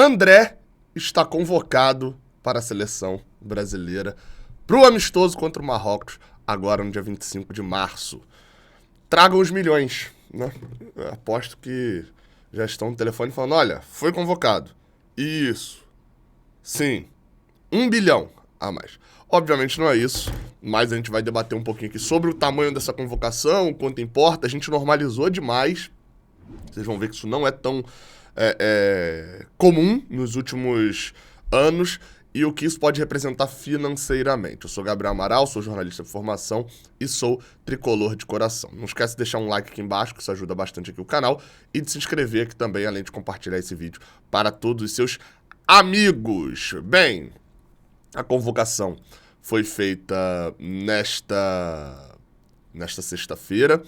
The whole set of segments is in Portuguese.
André está convocado para a seleção brasileira para o amistoso contra o Marrocos, agora no dia 25 de março. Tragam os milhões, né? Eu aposto que já estão no telefone falando, olha, foi convocado. Isso. Sim. 1 bilhão a mais. Obviamente não é isso, mas a gente vai debater um pouquinho aqui sobre o tamanho dessa convocação, o quanto importa. A gente normalizou demais. Vocês vão ver que isso não é tão comum nos últimos anos e o que isso pode representar financeiramente. Eu sou Gabriel Amaral, sou jornalista de formação e sou tricolor de coração. Não esquece de deixar um like aqui embaixo, que isso ajuda bastante aqui o canal, e de se inscrever aqui também, além de compartilhar esse vídeo para todos os seus amigos. Bem, a convocação foi feita nesta sexta-feira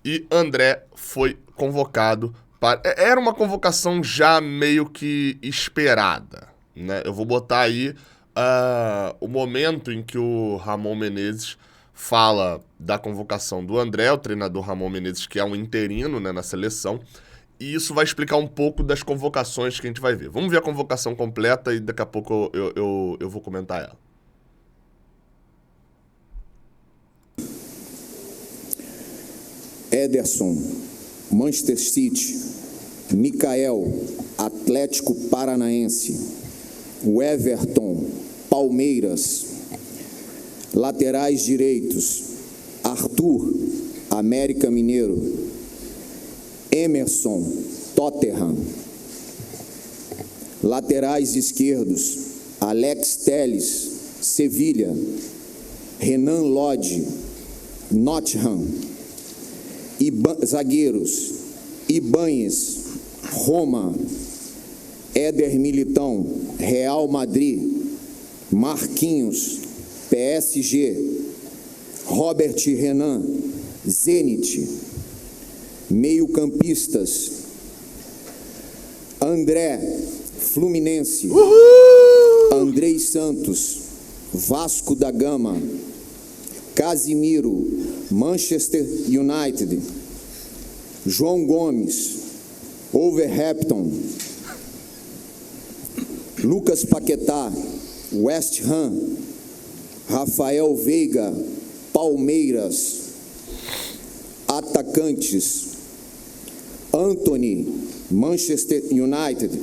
e André foi convocado para... Era uma convocação já meio que esperada, né? Eu vou botar aí o momento em que o Ramon Menezes fala da convocação do André, o treinador Ramon Menezes, que é um interino, né, na seleção, e isso vai explicar um pouco das convocações que a gente vai ver. Vamos ver a convocação completa e daqui a pouco eu vou comentar ela. Ederson, Manchester City. Mikael, Atlético Paranaense. O Everton, Palmeiras. Laterais direitos, Arthur, América Mineiro. Emerson, Tottenham. Laterais esquerdos, Alex Telles, Sevilha. Renan Lodge, Nottingham. Zagueiros, Ibáñez, Roma. Éder Militão, Real Madrid. Marquinhos, PSG. Robert Renan, Zenit. Meio-campistas, André, Fluminense. Andrei Santos, Vasco da Gama. Casimiro, Manchester United. João Gomes, Wolverhampton. Lucas Paquetá, West Ham. Rafael Veiga, Palmeiras. Atacantes, Anthony, Manchester United.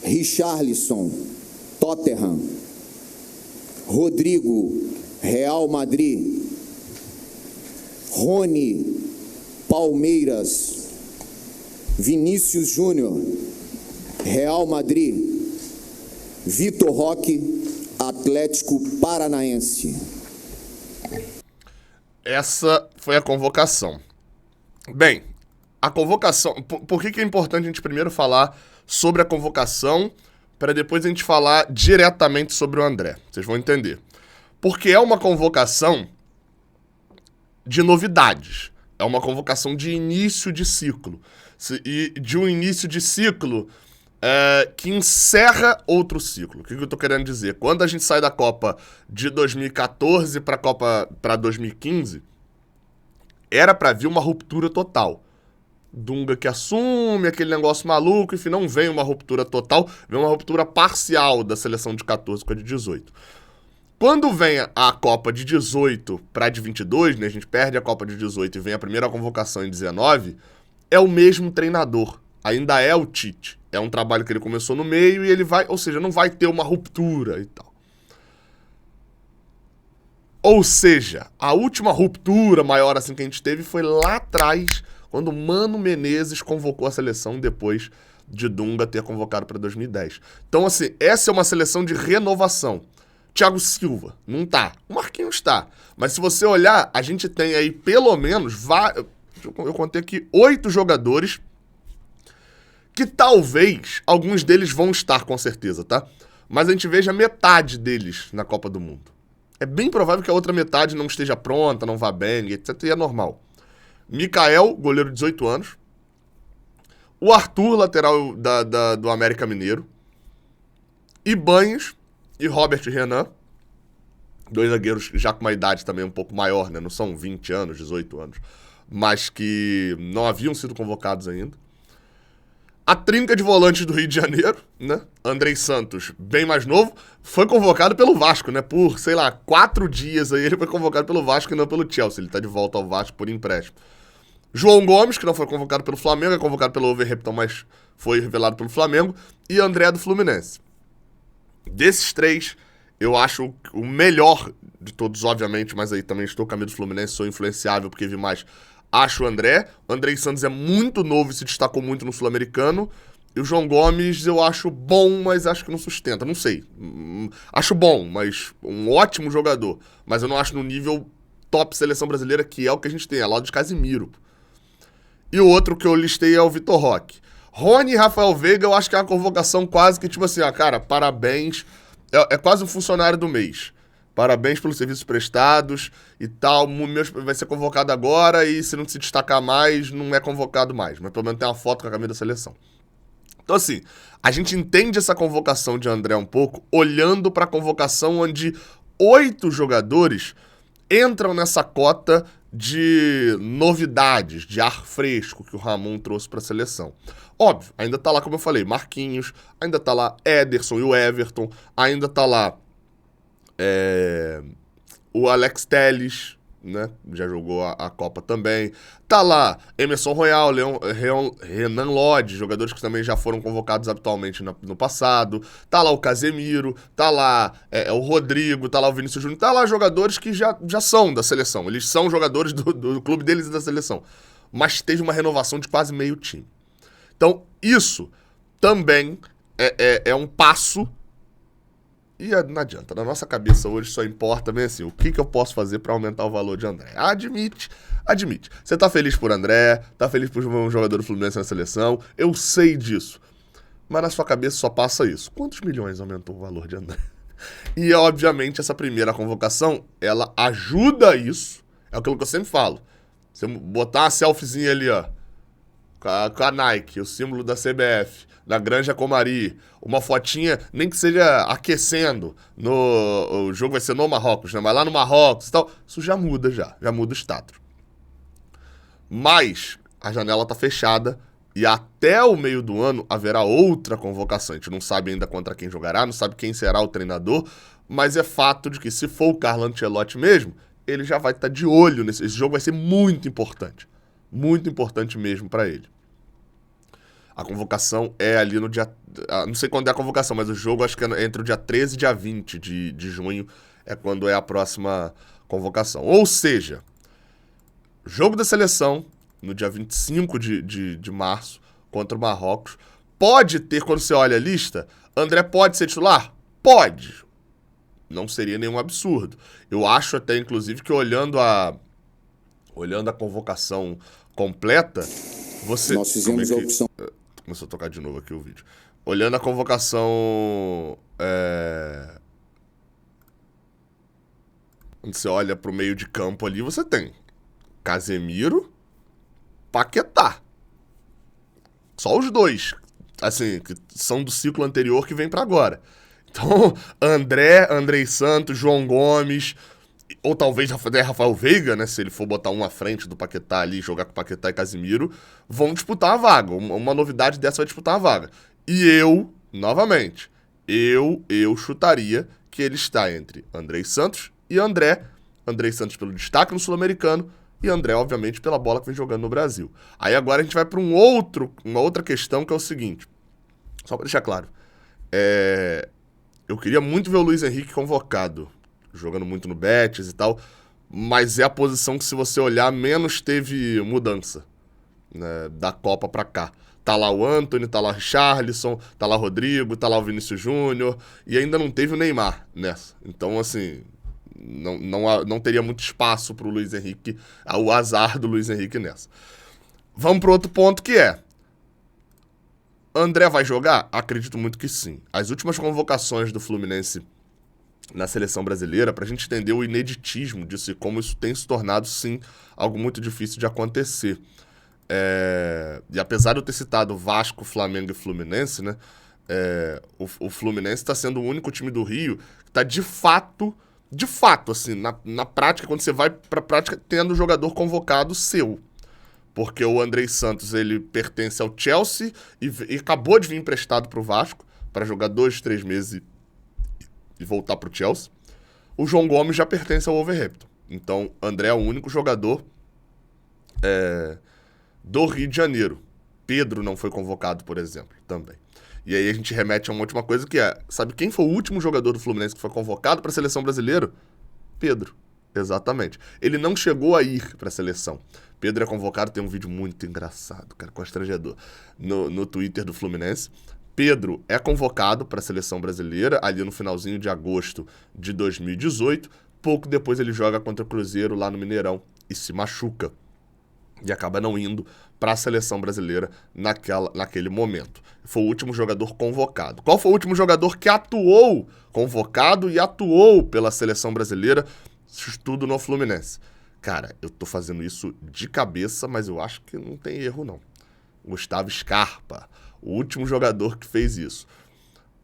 Richarlison, Tottenham. Rodrigo, Real Madrid. Rony, Palmeiras. Vinícius Júnior, Real Madrid. Vitor Roque, Atlético Paranaense. Essa foi a convocação. Bem, a convocação... Por que é importante a gente primeiro falar sobre a convocação para depois a gente falar diretamente sobre o André? Vocês vão entender. Porque é uma convocação de novidades. É uma convocação de início de ciclo. E de um início de ciclo que encerra outro ciclo. O que eu tô querendo dizer? Quando a gente sai da Copa de 2014 para a Copa para 2015, era para vir uma ruptura total. Dunga que assume aquele negócio maluco, enfim, não vem uma ruptura total, vem uma ruptura parcial da seleção de 14 com a de 18. Quando vem a Copa de 18 para a de 22, né, a gente perde a Copa de 18 e vem a primeira convocação em 19, é o mesmo treinador, ainda é o Tite. É um trabalho que ele começou no meio e ele vai, ou seja, não vai ter uma ruptura e tal. Ou seja, a última ruptura maior assim que a gente teve foi lá atrás, quando o Mano Menezes convocou a seleção depois de Dunga ter convocado para 2010. Então, assim, essa é uma seleção de renovação. Thiago Silva, não tá. O Marquinhos tá. Mas se você olhar, a gente tem aí pelo menos, eu contei aqui 8 jogadores que talvez alguns deles vão estar com certeza, tá? Mas a gente veja metade deles na Copa do Mundo. É bem provável que a outra metade não esteja pronta, não vá bem, etc. E é normal. Mikael, goleiro de 18 anos. O Arthur, lateral do América Mineiro. Ibáñez e Robert Renan. 2 zagueiros já com uma idade também um pouco maior, né? Não são 20 anos, 18 anos. Mas que não haviam sido convocados ainda. A trinca de volantes do Rio de Janeiro, né? Andrei Santos, bem mais novo, foi convocado pelo Vasco, né? Por, sei lá, 4 dias aí ele foi convocado pelo Vasco e não pelo Chelsea. Ele tá de volta ao Vasco por empréstimo. João Gomes, que não foi convocado pelo Flamengo, é convocado pelo Wolverhampton, mas foi revelado pelo Flamengo. E André do Fluminense. Desses 3, eu acho o melhor de todos, obviamente, mas aí também estou com a camisa do Fluminense, sou influenciável porque vi mais. Acho o André. Andrei Santos é muito novo e se destacou muito no Sul-Americano. E o João Gomes eu acho bom, mas acho que não sustenta. Não sei. Acho bom, mas um ótimo jogador. Mas eu não acho no nível top seleção brasileira, que é o que a gente tem, é lá de Casimiro. E o outro que eu listei é o Vitor Roque. Rony e Rafael Veiga, eu acho que é uma convocação quase que tipo assim, cara, parabéns. É quase um funcionário do mês. Parabéns pelos serviços prestados e tal. Vai ser convocado agora e se não se destacar mais, não é convocado mais. Mas pelo menos tem uma foto com a camisa da seleção. Então assim, a gente entende essa convocação de André um pouco olhando para a convocação onde 8 jogadores entram nessa cota de novidades, de ar fresco que o Ramon trouxe para a seleção. Óbvio, ainda tá lá, como eu falei, Marquinhos, ainda tá lá Ederson e o Everton, ainda tá lá o Alex Telles, né? Já jogou a Copa também. Tá lá Emerson Royal, Renan Lodge, jogadores que também já foram convocados habitualmente no passado. Tá lá o Casemiro, tá lá o Rodrigo, tá lá o Vinícius Júnior. Tá lá jogadores que já são da seleção. Eles são jogadores do clube deles e da seleção. Mas teve uma renovação de quase meio time. Então, isso também é um passo. E não adianta, na nossa cabeça hoje só importa bem assim, o que eu posso fazer pra aumentar o valor de André. Admite. Você tá feliz por André, tá feliz por um jogador do Fluminense na seleção, eu sei disso. Mas na sua cabeça só passa isso. Quantos milhões aumentou o valor de André? E, obviamente, essa primeira convocação, ela ajuda isso. É aquilo que eu sempre falo. Você botar uma selfiezinha ali, ó, com a Nike, o símbolo da CBF, da Granja Comari, uma fotinha, nem que seja aquecendo, o jogo vai ser no Marrocos, né? Mas lá no Marrocos e tal, isso já muda o status. Mas a janela tá fechada e até o meio do ano haverá outra convocação. A gente não sabe ainda contra quem jogará, não sabe quem será o treinador, mas é fato de que se for o Carlo Ancelotti mesmo, ele já vai estar de olho nesse jogo, vai ser muito importante mesmo para ele. A convocação é ali no dia... Não sei quando é a convocação, mas o jogo acho que é entre o dia 13 e dia 20 de junho é quando é a próxima convocação. Ou seja, jogo da seleção no dia 25 de março contra o Marrocos. Pode ter, quando você olha a lista, André pode ser titular? Pode. Não seria nenhum absurdo. Eu acho até, inclusive, que olhando a convocação completa, você... Nós fizemos a opção... Começou a tocar de novo aqui o vídeo. Olhando a convocação... Quando você olha pro meio de campo ali, você tem Casemiro, Paquetá. Só os dois. Assim, que são do ciclo anterior que vem pra agora. Então, Andrei Santos, João Gomes... Ou talvez Rafael Veiga, né? Se ele for botar um à frente do Paquetá ali, jogar com Paquetá e Casimiro, vão disputar a vaga. Uma novidade dessa vai disputar a vaga. E novamente, eu chutaria que ele está entre Andrei Santos e André. Andrei Santos pelo destaque no Sul-Americano e André, obviamente, pela bola que vem jogando no Brasil. Aí agora a gente vai para uma outra questão que é o seguinte. Só para deixar claro. Eu queria muito ver o Luiz Henrique convocado, jogando muito no Betis e tal, mas é a posição que, se você olhar, menos teve mudança, né, da Copa pra cá. Tá lá o Antony, tá lá o Richarlison, tá lá o Rodrigo, tá lá o Vinícius Júnior, e ainda não teve o Neymar nessa. Então, assim, não teria muito espaço pro Luiz Henrique, o azar do Luiz Henrique nessa. Vamos pro outro ponto, que é: André vai jogar? Acredito muito que sim. As últimas convocações do Fluminense na seleção brasileira, pra gente entender o ineditismo disso e como isso tem se tornado, sim, algo muito difícil de acontecer. E apesar de eu ter citado Vasco, Flamengo e Fluminense, né, o Fluminense está sendo o único time do Rio que está de fato, assim, na prática, quando você vai pra prática, tendo o jogador convocado seu. porque o Andrei Santos, ele pertence ao Chelsea e acabou de vir emprestado pro Vasco para jogar 2, 3 meses e voltar pro Chelsea. O João Gomes já pertence ao Wolverhampton. Então, André é o único jogador do Rio de Janeiro. Pedro não foi convocado, por exemplo, também. E aí a gente remete a uma última coisa que é, sabe quem foi o último jogador do Fluminense que foi convocado para a seleção brasileira? Pedro, exatamente. Ele não chegou a ir para a seleção. Pedro é convocado, tem um vídeo muito engraçado, cara, constrangedor, no Twitter do Fluminense. Pedro é convocado para a seleção brasileira ali no finalzinho de agosto de 2018. Pouco depois ele joga contra o Cruzeiro lá no Mineirão e se machuca. E acaba não indo para a seleção brasileira naquele momento. Foi o último jogador convocado. Qual foi o último jogador que atuou convocado e atuou pela seleção brasileira? Tudo no Fluminense. Cara, eu tô fazendo isso de cabeça, mas eu acho que não tem erro, não. Gustavo Scarpa, o último jogador que fez isso.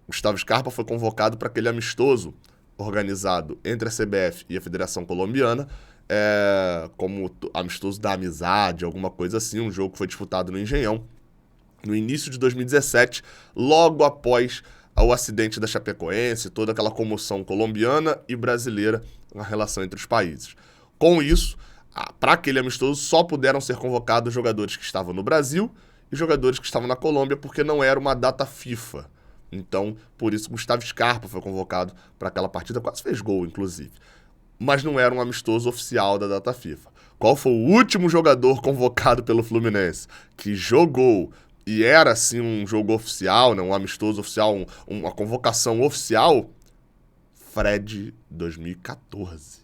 Gustavo Scarpa foi convocado para aquele amistoso organizado entre a CBF e a Federação Colombiana, como amistoso da amizade, alguma coisa assim, um jogo que foi disputado no Engenhão, no início de 2017, logo após o acidente da Chapecoense, toda aquela comoção colombiana e brasileira na relação entre os países. Com isso, para aquele amistoso só puderam ser convocados jogadores que estavam no Brasil e jogadores que estavam na Colômbia, porque não era uma data FIFA. Então, por isso, Gustavo Scarpa foi convocado para aquela partida, quase fez gol, inclusive. Mas não era um amistoso oficial da data FIFA. Qual foi o último jogador convocado pelo Fluminense que jogou e era, assim, um jogo oficial, né, um amistoso oficial, uma convocação oficial? Fred, 2014.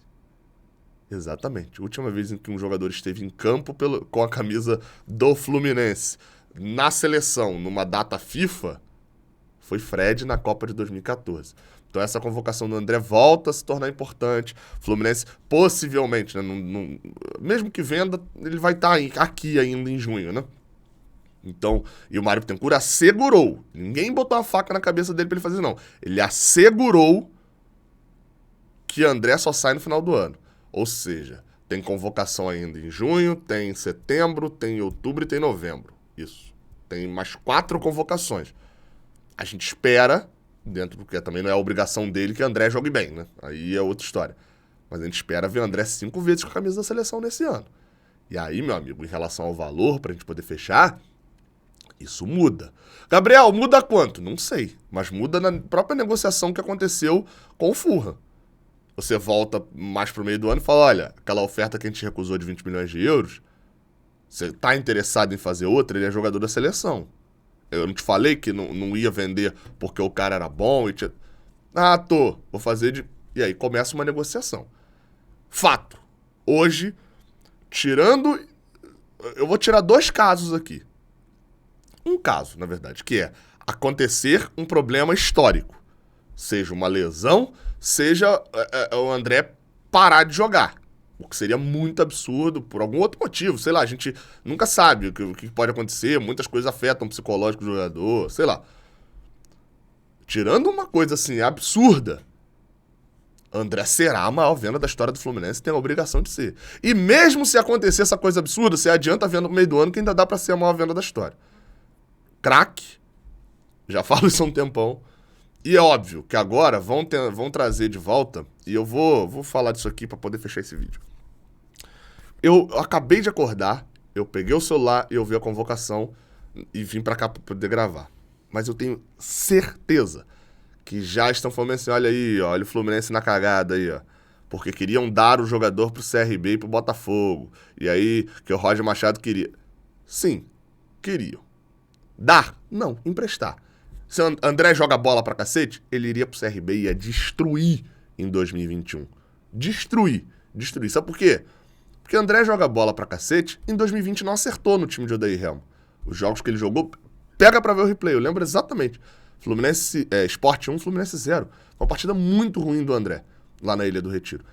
Exatamente. A última vez em que um jogador esteve em campo com a camisa do Fluminense na seleção, numa data FIFA, foi Fred na Copa de 2014. Então essa convocação do André volta a se tornar importante. Fluminense possivelmente, né, mesmo que venda, ele vai estar aqui ainda em junho, né? Então, e o Mário Bittencourt assegurou, ninguém botou a faca na cabeça dele para ele fazer não. Ele assegurou que André só sai no final do ano. Ou seja, tem convocação ainda em junho, tem em setembro, tem em outubro e tem em novembro. Isso. Tem mais 4 convocações. A gente espera, porque também não é a obrigação dele que André jogue bem, né? Aí é outra história. Mas a gente espera ver André 5 vezes com a camisa da seleção nesse ano. E aí, meu amigo, em relação ao valor, pra gente poder fechar, isso muda. Gabriel, muda quanto? Não sei. Mas muda na própria negociação que aconteceu com o Fulham. Você volta mais pro meio do ano e fala, olha, aquela oferta que a gente recusou de 20 milhões de euros, você tá interessado em fazer outra? Ele é jogador da seleção. Eu não te falei que não ia vender porque o cara era bom e tinha... Ah, vou fazer de... E aí começa uma negociação. Fato. Hoje, eu vou tirar 2 casos aqui. Um caso, na verdade, que é acontecer um problema histórico. Seja uma lesão, seja o André parar de jogar. O que seria muito absurdo por algum outro motivo. Sei lá, a gente nunca sabe o que pode acontecer. Muitas coisas afetam o psicológico do jogador, sei lá. Tirando uma coisa assim absurda, André será a maior venda da história do Fluminense, tem a obrigação de ser. E mesmo se acontecer essa coisa absurda, você adianta a venda no meio do ano que ainda dá pra ser a maior venda da história. Craque, já falo isso há um tempão. E é óbvio que agora vão trazer de volta, e eu vou falar disso aqui pra poder fechar esse vídeo. Eu acabei de acordar, eu peguei o celular e eu vi a convocação e vim pra cá pra poder gravar. Mas eu tenho certeza que já estão falando assim, olha aí, ó, olha o Fluminense na cagada aí, ó. Porque queriam dar o jogador pro CRB e pro Botafogo. E aí, que o Roger Machado queria. Sim, queriam. Dar? Não, emprestar. Se o André joga bola pra cacete, ele iria pro CRB e ia destruir em 2021. Destruir. Sabe por quê? Porque o André joga bola pra cacete, em 2020 não acertou no time de Odair Helma. Os jogos que ele jogou, pega pra ver o replay, eu lembro exatamente. Fluminense, Sport 1, Fluminense 0. Uma partida muito ruim do André, lá na Ilha do Retiro.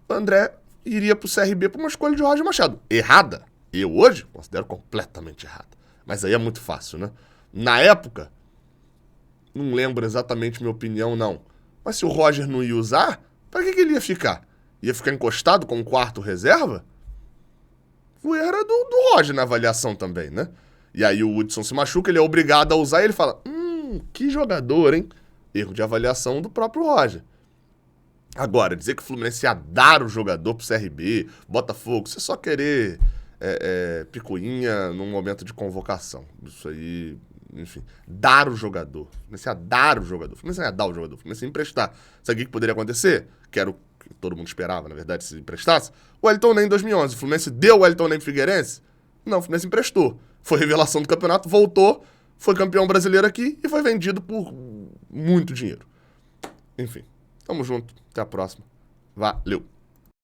O André iria pro CRB por uma escolha de Roger Machado. Errada? Eu hoje considero completamente errada. Mas aí é muito fácil, né? Na época, não lembro exatamente minha opinião, não. Mas se o Roger não ia usar, pra que ele ia ficar? Ia ficar encostado com um quarto reserva? O erro era do Roger na avaliação também, né? E aí o Hudson se machuca, ele é obrigado a usar e ele fala, que jogador, hein? Erro de avaliação do próprio Roger. Agora, dizer que o Fluminense ia dar o jogador pro CRB, Botafogo, você só querer picuinha num momento de convocação. Isso aí, enfim, dar o jogador. O Fluminense ia dar o jogador. O Fluminense ia dar o jogador. O Fluminense ia emprestar. Sabe o que poderia acontecer? Que era o que todo mundo esperava, na verdade, se emprestasse. O Wellington Ney em 2011. O Fluminense deu o Wellington Ney pro Figueirense? Não, o Fluminense emprestou. Foi revelação do campeonato, voltou, foi campeão brasileiro aqui e foi vendido por muito dinheiro. Enfim, tamo junto. Até a próxima. Valeu.